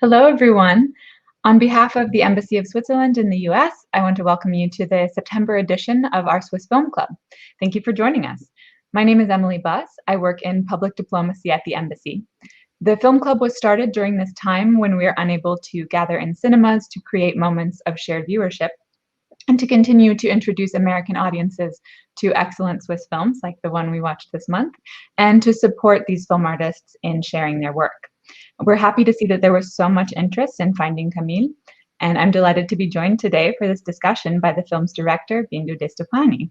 Hello, everyone. On behalf of the Embassy of Switzerland in the US, I want to welcome you to the September edition of our Swiss Film Club. Thank you for joining us. My name is Emily Buss. I work in public diplomacy at the Embassy. The Film Club was started during this time when we are unable to gather in cinemas to create moments of shared viewership and to continue to introduce American audiences to excellent Swiss films like the one we watched this month, and to support these film artists in sharing their work. We're happy to see that there was so much interest in finding Camille, and I'm delighted to be joined today for this discussion by the film's director, Bindu de Stoppani.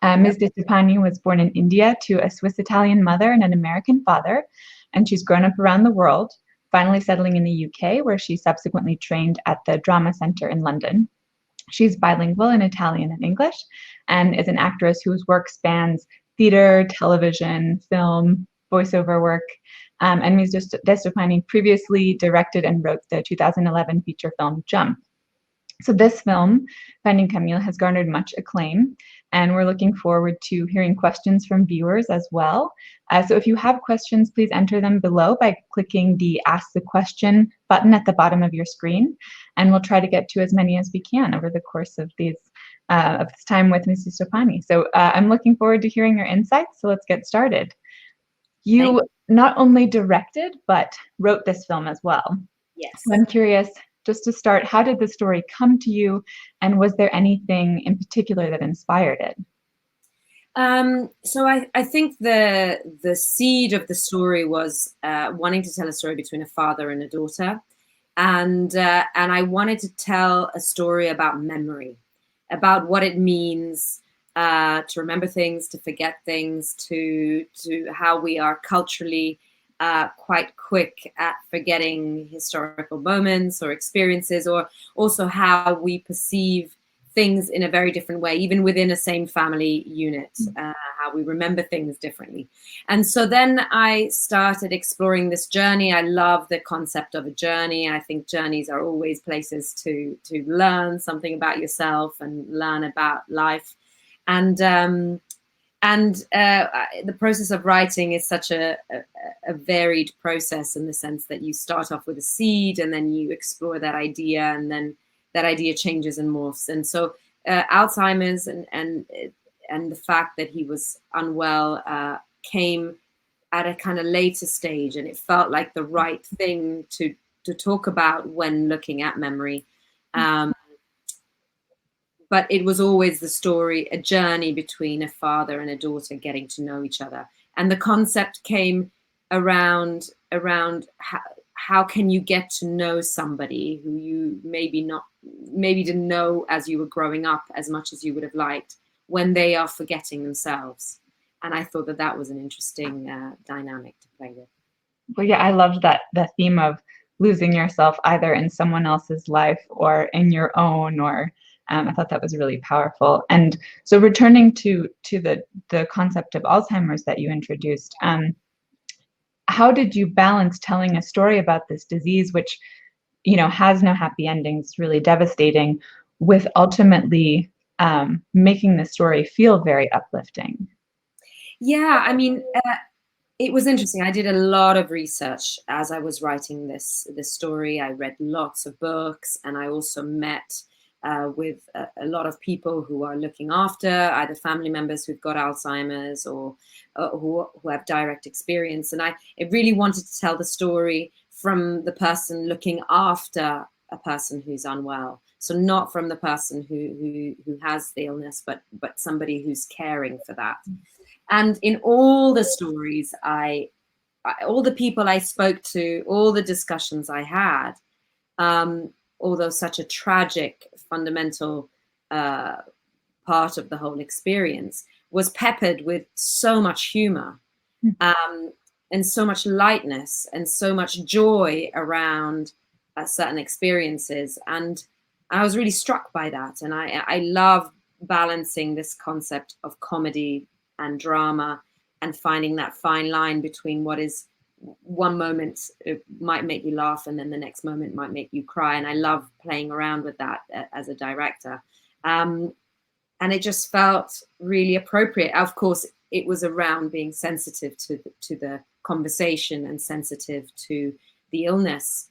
Ms. de Stoppani was born in India to a Swiss-Italian mother and an American father, and she's grown up around the world, finally settling in the UK, where she subsequently trained at the Drama Centre in London. She's bilingual in Italian and English, and is an actress whose work spans theater, television, film, voiceover work. And Ms. de Stoppani previously directed and wrote the 2011 feature film Jump. So this film, Finding Camille, has garnered much acclaim, and we're looking forward to hearing questions from viewers as well. So if you have questions, please enter them below by clicking the Ask the Question button at the bottom of your screen, and we'll try to get to as many as we can over the course of this time with Ms. de Stoppani. So I'm looking forward to hearing your insights, so let's get started. You not only directed, but wrote this film as well. Yes. So I'm curious, just to start, how did the story come to you, and was there anything in particular that inspired it? So I think the seed of the story was wanting to tell a story between a father and a daughter, and I wanted to tell a story about memory, about what it means to remember things, to forget things, to how we are culturally quite quick at forgetting historical moments or experiences, or also how we perceive things in a very different way, even within a same family unit, how we remember things differently. And so then I started exploring this journey. I love the concept of a journey. I think journeys are always places to learn something about yourself and learn about life. And the process of writing is such a varied process, in the sense that you start off with a seed, and then you explore that idea, and then that idea changes and morphs. And so Alzheimer's and the fact that he was unwell came at a kind of later stage, and it felt like the right thing to talk about when looking at memory. But it was always the story, a journey between a father and a daughter getting to know each other. And the concept came around how can you get to know somebody who you maybe didn't know as you were growing up as much as you would have liked, when they are forgetting themselves. And I thought that was an interesting dynamic to play with. Well, yeah, I loved that, the theme of losing yourself either in someone else's life or in your own, or I thought that was really powerful. And so returning to the concept of Alzheimer's that you introduced, how did you balance telling a story about this disease, which, you know, has no happy endings, really devastating, with ultimately making the story feel very uplifting? Yeah, I mean, it was interesting. I did a lot of research as I was writing this story. I read lots of books, and I also met with a lot of people who are looking after either family members who've got Alzheimer's or who have direct experience. And I really wanted to tell the story from the person looking after a person who's unwell. So not from the person who has the illness, but somebody who's caring for that. And in all the stories, all the people I spoke to, all the discussions I had, although such a tragic, fundamental part of the whole experience, was peppered with so much humor and so much lightness and so much joy around certain experiences. And I was really struck by that. And I love balancing this concept of comedy and drama, and finding that fine line between what is one moment it might make you laugh, and then the next moment might make you cry. And I love playing around with that as a director. And it just felt really appropriate. Of course, it was around being sensitive to the conversation and sensitive to the illness.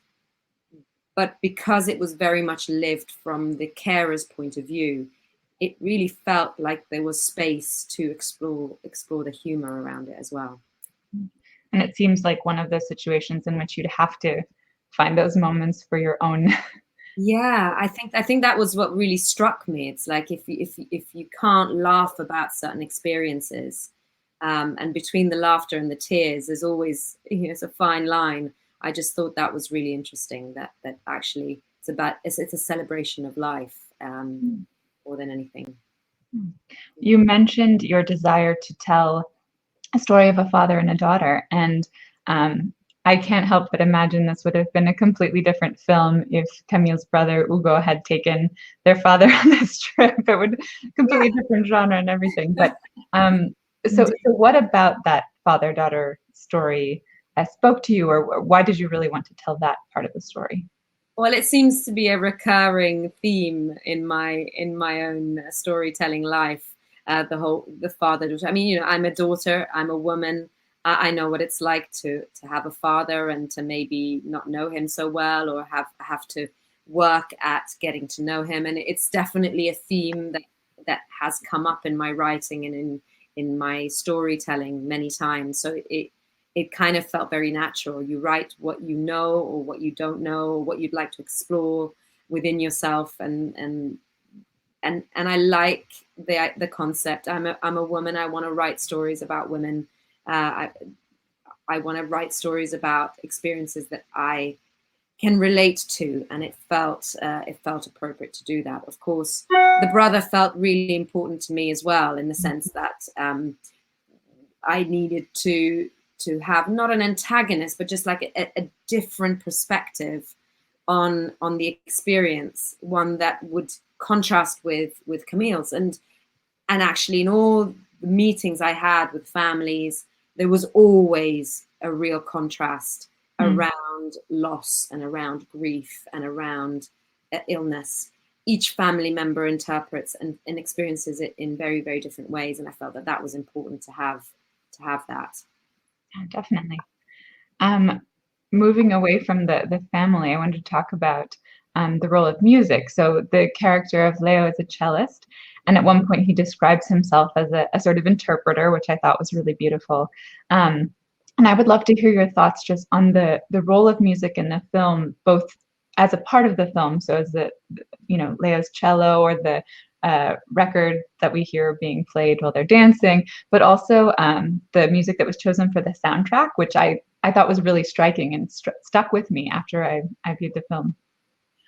but because it was very much lived from the carer's point of view, it really felt like there was space to explore the humor around it as well. And it seems like one of those situations in which you'd have to find those moments for your own. Yeah, I think that was what really struck me. It's like if you can't laugh about certain experiences, and between the laughter and the tears, there's always, you know, it's a fine line. I just thought that was really interesting. That actually it's a celebration of life, more than anything. You mentioned your desire to tell a story of a father and a daughter, and I can't help but imagine this would have been a completely different film if Camille's brother Ugo had taken their father on this trip. It would completely different genre and everything. But so what about that father-daughter story spoke to you, or why did you really want to tell that part of the story? Well, it seems to be a recurring theme in my own storytelling life. The father daughter. I mean, you know, I'm a daughter. I'm a woman. I know what it's like to have a father and to maybe not know him so well, or have to work at getting to know him. And it's definitely a theme that has come up in my writing and in my storytelling many times. So it kind of felt very natural. You write what you know or what you don't know, or what you'd like to explore within yourself, and I like the concept. I'm a woman. I want to write stories about women. I want to write stories about experiences that I can relate to, and it felt appropriate to do that. Of course, the brother felt really important to me as well, in the sense that I needed to have not an antagonist, but just like a different perspective on the experience, one that would contrast with Camille's. And actually, in all the meetings I had with families, there was always a real contrast around loss and around grief and around illness. Each family member interprets and experiences it in very, very different ways, and I felt that was important to have that. Yeah, definitely. Moving away from the family, I wanted to talk about the role of music. So the character of Leo is a cellist, and at one point he describes himself as a sort of interpreter, which I thought was really beautiful. And I would love to hear your thoughts just on the role of music in the film, both as a part of the film, so as Leo's cello, or the record that we hear being played while they're dancing, but also the music that was chosen for the soundtrack, which I thought was really striking and stuck with me after I viewed the film.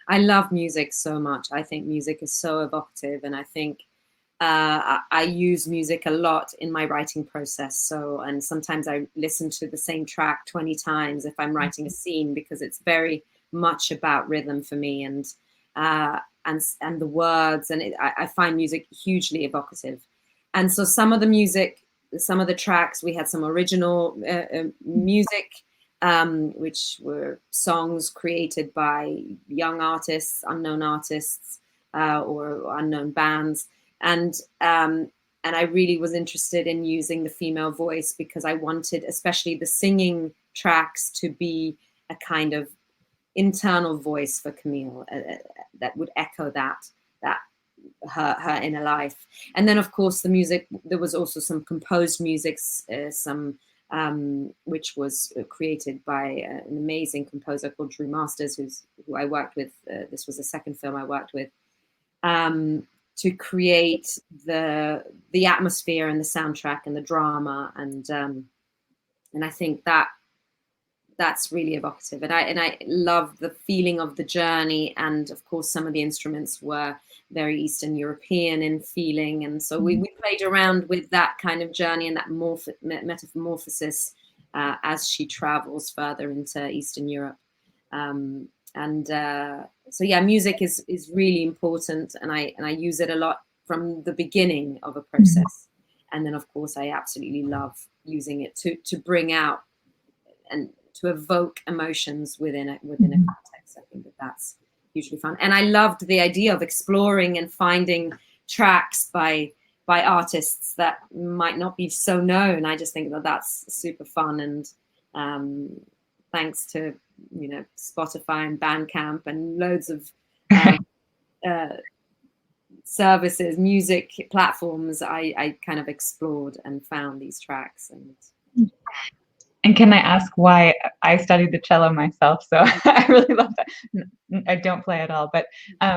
I love music so much. I think music is so evocative, and I think I use music a lot in my writing process. And sometimes I listen to the same track 20 times if I'm writing a scene, because it's very much about rhythm for me, and the words, and I find music hugely evocative. And so some of the tracks, we had some original music, which were songs created by young artists, unknown artists, or unknown bands. And I really was interested in using the female voice, because I wanted, especially the singing tracks, to be a kind of internal voice for Camille, that would echo that her inner life. And then, of course, the music, there was also some composed music, which was created by an amazing composer called Drew Masters, who I worked with. This was the second film I worked with, to create the atmosphere and the soundtrack and the drama, and I think that's really evocative, and I love the feeling of the journey. And of course, some of the instruments were very Eastern European in feeling, and so we played around with that kind of journey and that metamorphosis as she travels further into Eastern Europe. So yeah, music is really important, and I use it a lot from the beginning of a process. And then, of course, I absolutely love using it to bring out and to evoke emotions within a context. I think that's hugely fun, and I loved the idea of exploring and finding tracks by artists that might not be so known. I just think that's super fun, and thanks to Spotify and Bandcamp and loads of uh, services, music platforms, I kind of explored and found these tracks. And can I ask why? I studied the cello myself, so I really love that. I don't play at all, but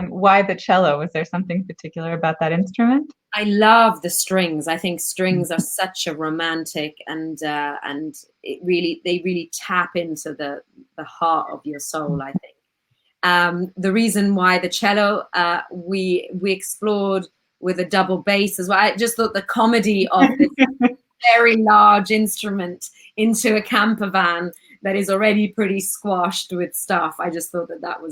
why the cello? Was there something particular about that instrument? I love the strings. I think strings are such a romantic and they really tap into the heart of your soul, I think. The reason why the cello, we explored with a double bass as well. I just thought the comedy of this very large instrument into a camper van that is already pretty squashed with stuff. I just thought that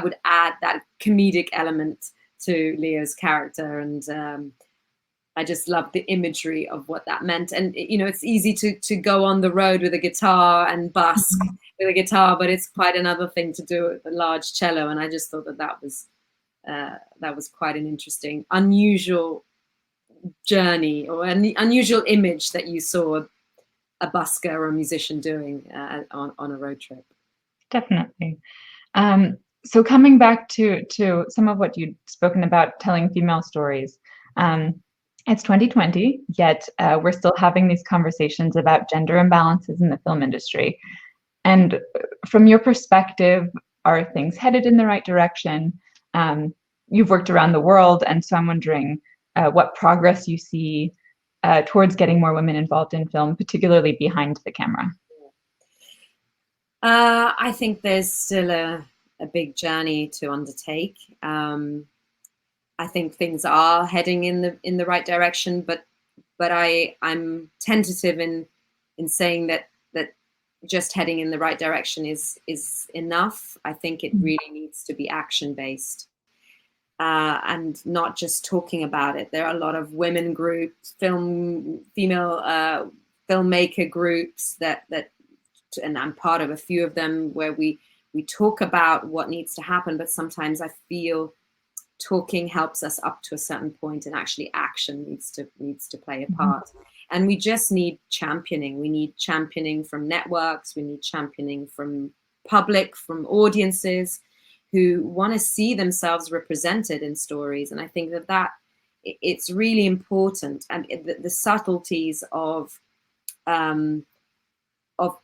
would add that comedic element to Leo's character, and I just loved the imagery of what that meant. And it's easy to go on the road with a guitar and busk with a guitar, but it's quite another thing to do with a large cello. And I just thought that was quite an interesting, unusual journey, or an unusual image that you saw a busker or a musician doing on a road trip. Definitely. So coming back to some of what you'd spoken about, telling female stories. It's 2020, yet we're still having these conversations about gender imbalances in the film industry. And from your perspective, are things headed in the right direction? You've worked around the world, and so I'm wondering what progress you see towards getting more women involved in film, particularly behind the camera. I think there's still a big journey to undertake. I think things are heading in the right direction, but I'm tentative in saying that just heading in the right direction is enough. I think it really needs to be action based, and not just talking about it. There are a lot of women groups, female filmmaker groups that, and I'm part of a few of them, where we talk about what needs to happen, but sometimes I feel talking helps us up to a certain point, and actually action needs to play a part. And we just need championing. We need championing from networks. We need championing from public, from audiences who want to see themselves represented in stories. And I think that it's really important. And the subtleties of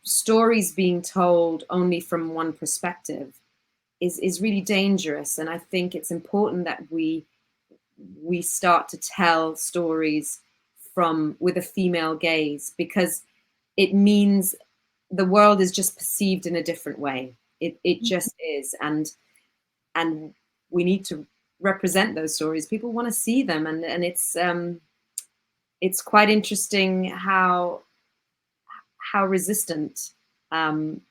stories being told only from one perspective is really dangerous. And I think it's important that we start to tell stories with a female gaze, because it means the world is just perceived in a different way. It just is. And we need to represent those stories. People want to see them. And it's quite interesting how resistant an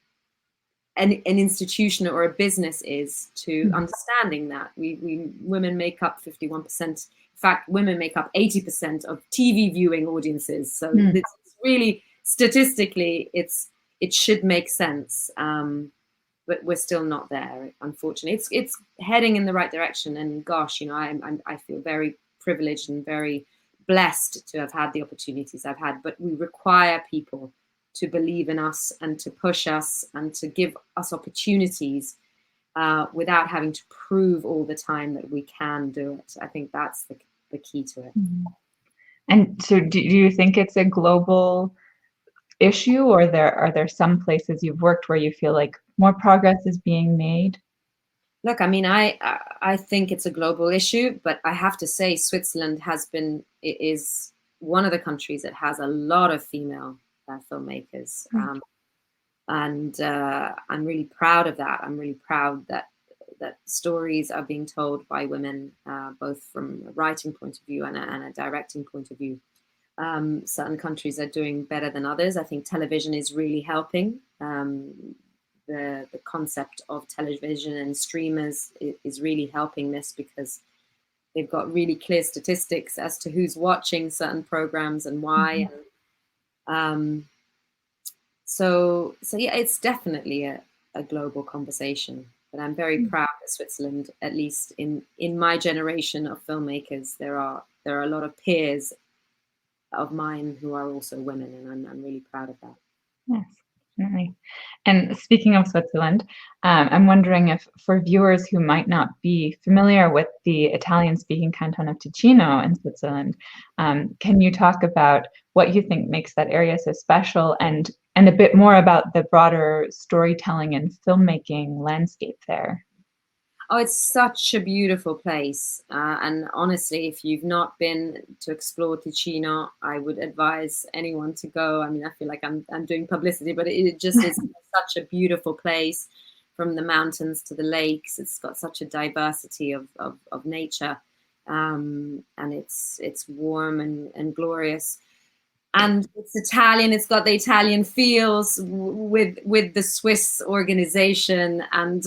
institution or a business is to understanding that women make up 51%. In fact, women make up 80% of TV viewing audiences. So it's really, statistically, it should make sense. But we're still not there, unfortunately. It's heading in the right direction. And gosh, I feel very privileged and very blessed to have had the opportunities I've had. But we require people to believe in us and to push us and to give us opportunities without having to prove all the time that we can do it. I think that's the key to it. And so do you think it's a global issue, or are there some places you've worked where you feel like more progress is being made? Look, I mean, I think it's a global issue, but I have to say Switzerland is one of the countries that has a lot of female filmmakers, and I'm really proud of that. I'm really proud that stories are being told by women, both from a writing point of view and a directing point of view. Certain countries are doing better than others. I think television is really helping. The concept of television and streamers is really helping this, because they've got really clear statistics as to who's watching certain programs and why. So yeah, it's definitely a global conversation. But I'm very proud that Switzerland, at least in my generation of filmmakers, there are a lot of peers of mine who are also women, and I'm really proud of that. Yes, definitely. And speaking of Switzerland, I'm wondering if for viewers who might not be familiar with the Italian-speaking Canton of Ticino in Switzerland, can you talk about what you think makes that area so special and a bit more about the broader storytelling and filmmaking landscape there? Oh, it's such a beautiful place. And honestly, if you've not been to explore Ticino, I would advise anyone to go. I mean, I feel like I'm doing publicity, but it just is such a beautiful place, from the mountains to the lakes. It's got such a diversity of nature. And it's warm and glorious. And it's Italian. It's got the Italian feels with the Swiss organization and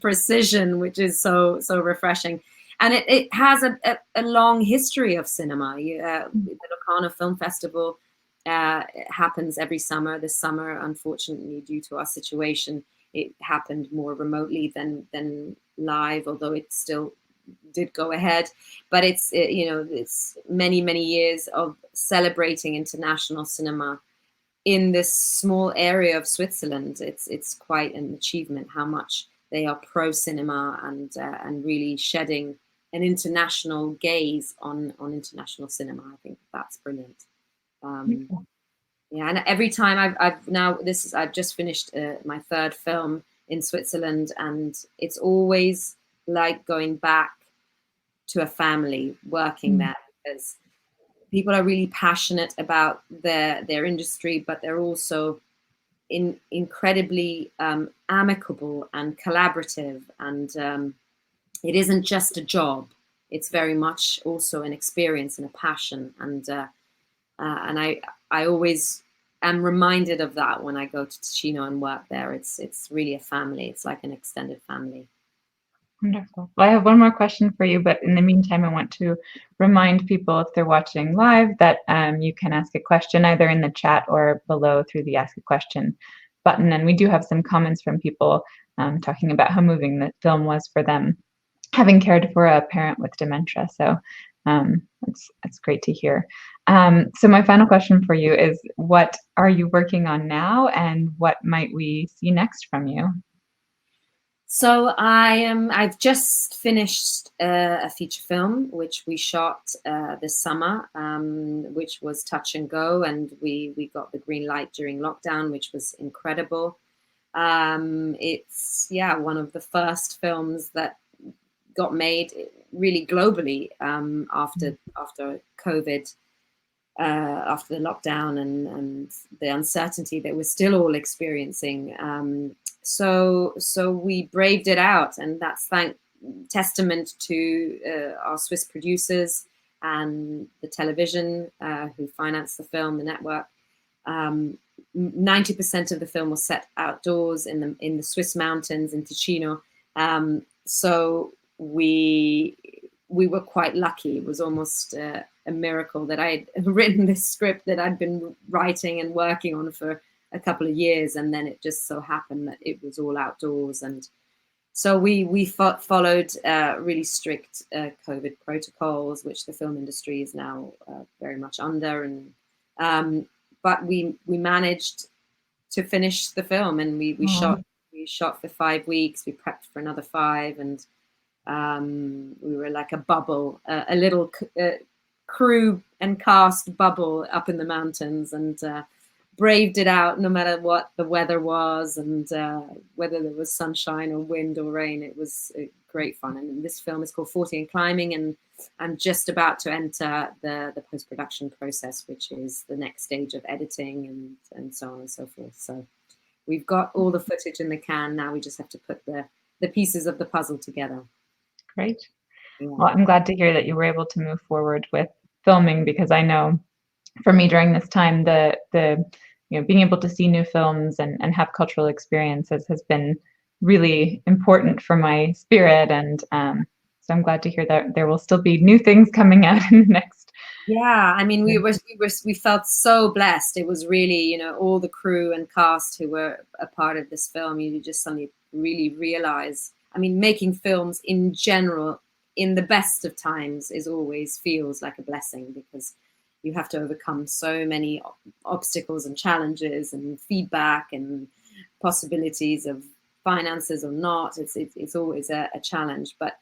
precision, which is so refreshing. And it has a long history of cinema. The Locarno Film Festival happens every summer. This summer, unfortunately, due to our situation, it happened more remotely than live, although it still did go ahead. But it's it's many years of celebrating international cinema in this small area of Switzerland. It's quite an achievement how much they are pro cinema and really shedding an international gaze on international cinema. I think that's brilliant. Yeah, and every time I've just finished my third film in Switzerland, and it's always like going back to a family working there, because people are really passionate about their industry, but they're also incredibly amicable and collaborative, and it isn't just a job. It's very much also an experience and a passion, and I always am reminded of that when I go to Ticino and work there. It's really a family. It's like an extended family. Wonderful. Well, I have one more question for you, but in the meantime, I want to remind people if they're watching live that you can ask a question either in the chat or below through the Ask a Question button. And we do have some comments from people talking about how moving the film was for them, having cared for a parent with dementia. So it's great to hear. So my final question for you is, what are you working on now, and what might we see next from you? So I've just finished a feature film which we shot this summer, which was touch and go, and we got the green light during lockdown, which was incredible. It's one of the first films that got made really globally after COVID, after the lockdown and the uncertainty that we're still all experiencing. So we braved it out, and that's testament to our Swiss producers and the television who financed the film, the network. 90% of the film was set outdoors in the Swiss mountains in Ticino. So we were quite lucky. It was almost a miracle that I had written this script that I'd been writing and working on for a couple of years, and then it just so happened that it was all outdoors. And so we followed really strict COVID protocols, which the film industry is now very much under. And but we managed to finish the film, and we shot for 5 weeks. We prepped for another 5, and we were like a bubble, a little crew and cast bubble up in the mountains, and braved it out no matter what the weather was, and whether there was sunshine or wind or rain. It was great fun. And this film is called 40 and Climbing, and I'm just about to enter the post-production process, which is the next stage of editing and so on and so forth. So we've got all the footage in the can. Now we just have to put the pieces of the puzzle together. Great. Yeah. Well, I'm glad to hear that you were able to move forward with filming, because I know for me during this time, the being able to see new films and have cultural experiences has been really important for my spirit. And so I'm glad to hear that there will still be new things coming out in the next. Yeah, I mean, we felt so blessed. It was really, all the crew and cast who were a part of this film. You just suddenly really realize, I mean, making films in general in the best of times always feels like a blessing, because you have to overcome so many obstacles and challenges and feedback and possibilities of finances or not. It's always a challenge. But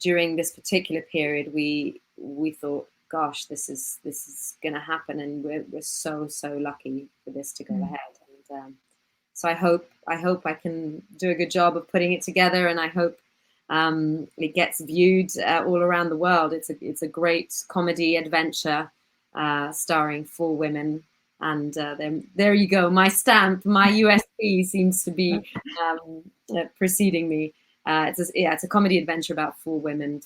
during this particular period, we thought, gosh, this is going to happen, and we're so lucky for this to go ahead. And so I hope I can do a good job of putting it together, and I hope it gets viewed all around the world. It's a great comedy adventure starring 4 women. And there you go. My stamp, my USP seems to be preceding me. It's a comedy adventure about 4 women,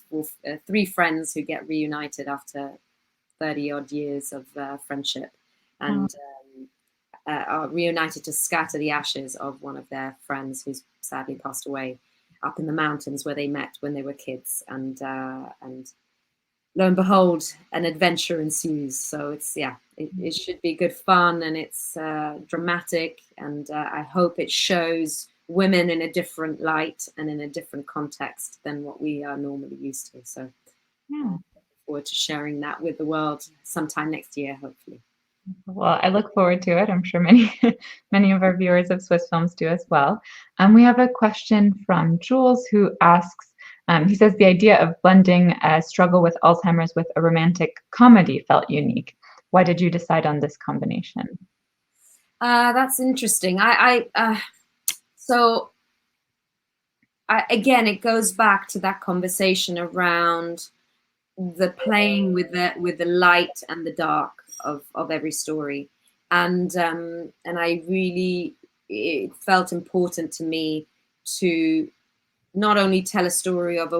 3 friends who get reunited after 30 odd years of friendship, and are reunited to scatter the ashes of one of their friends who's sadly passed away up in the mountains where they met when they were kids. And lo and behold, an adventure ensues. So it should be good fun, and it's dramatic, and I hope it shows women in a different light and in a different context than what we are normally used to. So looking forward to sharing that with the world sometime next year, hopefully. Well, I look forward to it. I'm sure many of our viewers of Swiss Films do as well. We have a question from Jules, who asks, he says the idea of blending a struggle with Alzheimer's with a romantic comedy felt unique. Why did you decide on this combination? That's interesting. Again, it goes back to that conversation around the playing with the light and the dark of every story, and I really, it felt important to me to not only tell a story of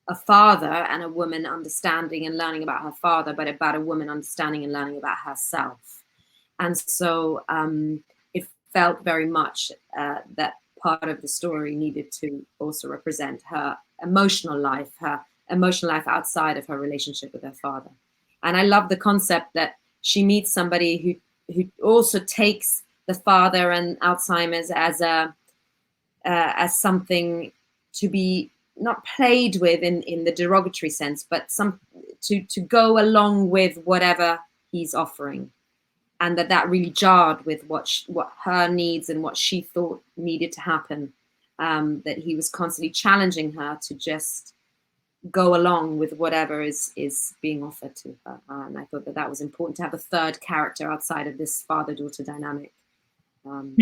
a father and a woman understanding and learning about her father, but about a woman understanding and learning about herself. And so it felt very much that part of the story needed to also represent her emotional life outside of her relationship with her father. And I love the concept that she meets somebody who also takes the father and Alzheimer's as something to be not played with in the derogatory sense, but to go along with whatever he's offering. And that really jarred with what her needs and what she thought needed to happen. That he was constantly challenging her to just go along with whatever is being offered to her. And I thought that was important to have a third character outside of this father-daughter dynamic. And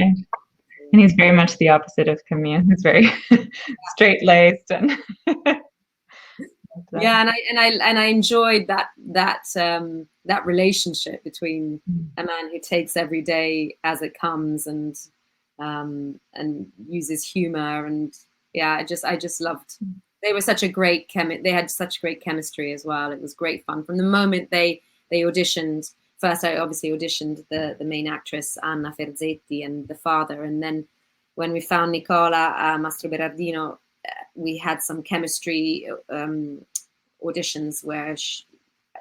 he's very much the opposite of Camille. He's very straight-laced and yeah, and I enjoyed that relationship between a man who takes every day as it comes and uses humor, and I just loved. They were such a great they had such great chemistry as well. It was great fun from the moment they auditioned. First, I obviously auditioned the main actress Anna Ferzetti and the father, and then when we found Nicola Mastro Berardino, we had some chemistry auditions where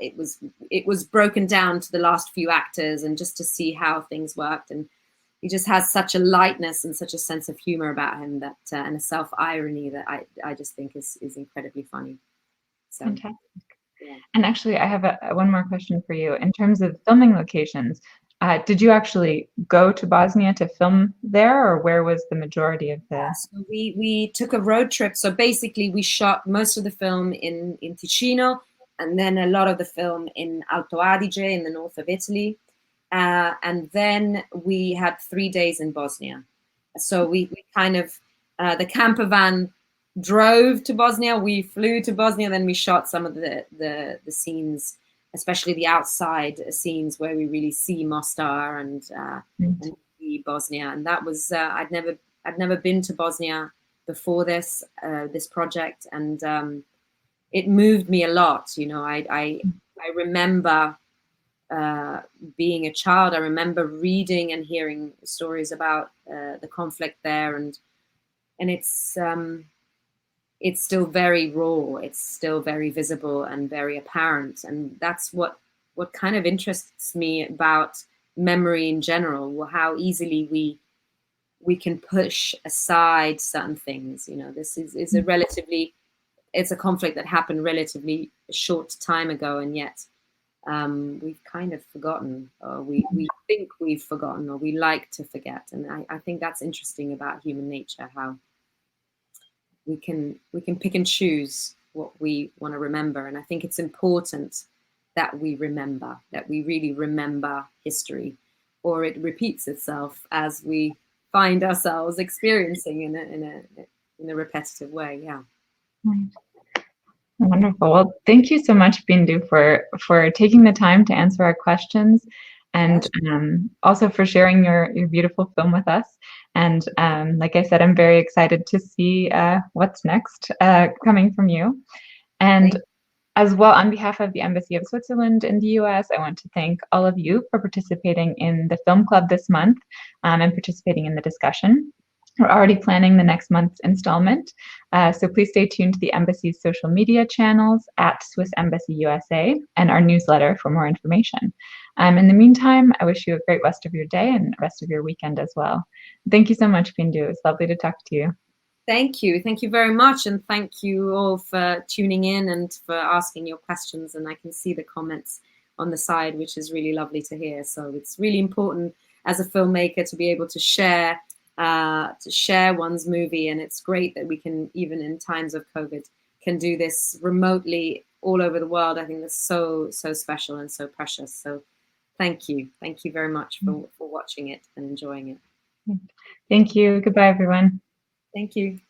it was broken down to the last few actors, and just to see how things worked. And he just has such a lightness and such a sense of humor about him that and a self-irony that I just think is incredibly funny. So, fantastic. Yeah. And actually, I have one more question for you. In terms of filming locations, did you actually go to Bosnia to film there, or where was the majority of the? So we took a road trip. So basically, we shot most of the film in Ticino, and then a lot of the film in Alto Adige in the north of Italy. And then we had 3 days in Bosnia. So we kind of, the camper van drove to Bosnia, we flew to Bosnia, then we shot some of the scenes, especially the outside scenes where we really see Mostar and see Bosnia. And that was, I'd never been to Bosnia before this project. And it moved me a lot. You know, I remember being a child, I remember reading and hearing stories about the conflict there, and it's still very raw, it's still very visible and very apparent, and that's what kind of interests me about memory in general, how easily we can push aside certain things. You know, this is it's a conflict that happened relatively short time ago, and yet we've kind of forgotten, or we think we've forgotten, or we like to forget. And I think that's interesting about human nature, how we can pick and choose what we want to remember. And I think it's important that we remember, that we really remember history, or it repeats itself as we find ourselves experiencing in a repetitive way. Yeah. Wonderful. Well, thank you so much, Bindu, for taking the time to answer our questions, and also for sharing your beautiful film with us. And like I said, I'm very excited to see what's next coming from you. And as well, on behalf of the Embassy of Switzerland in the US, I want to thank all of you for participating in the film club this month and participating in the discussion. We're already planning the next month's installment, so please stay tuned to the Embassy's social media channels at Swiss Embassy USA and our newsletter for more information. In the meantime, I wish you a great rest of your day and rest of your weekend as well. Thank you so much, Bindu. It was lovely to talk to you. Thank you. Thank you very much. And thank you all for tuning in and for asking your questions. And I can see the comments on the side, which is really lovely to hear. So it's really important as a filmmaker to be able to share one's movie. And it's great that we can, even in times of COVID, can do this remotely all over the world. I think that's so special and so precious. So thank you. Thank you very much for watching it and enjoying it. Thank you. Goodbye, everyone. Thank you.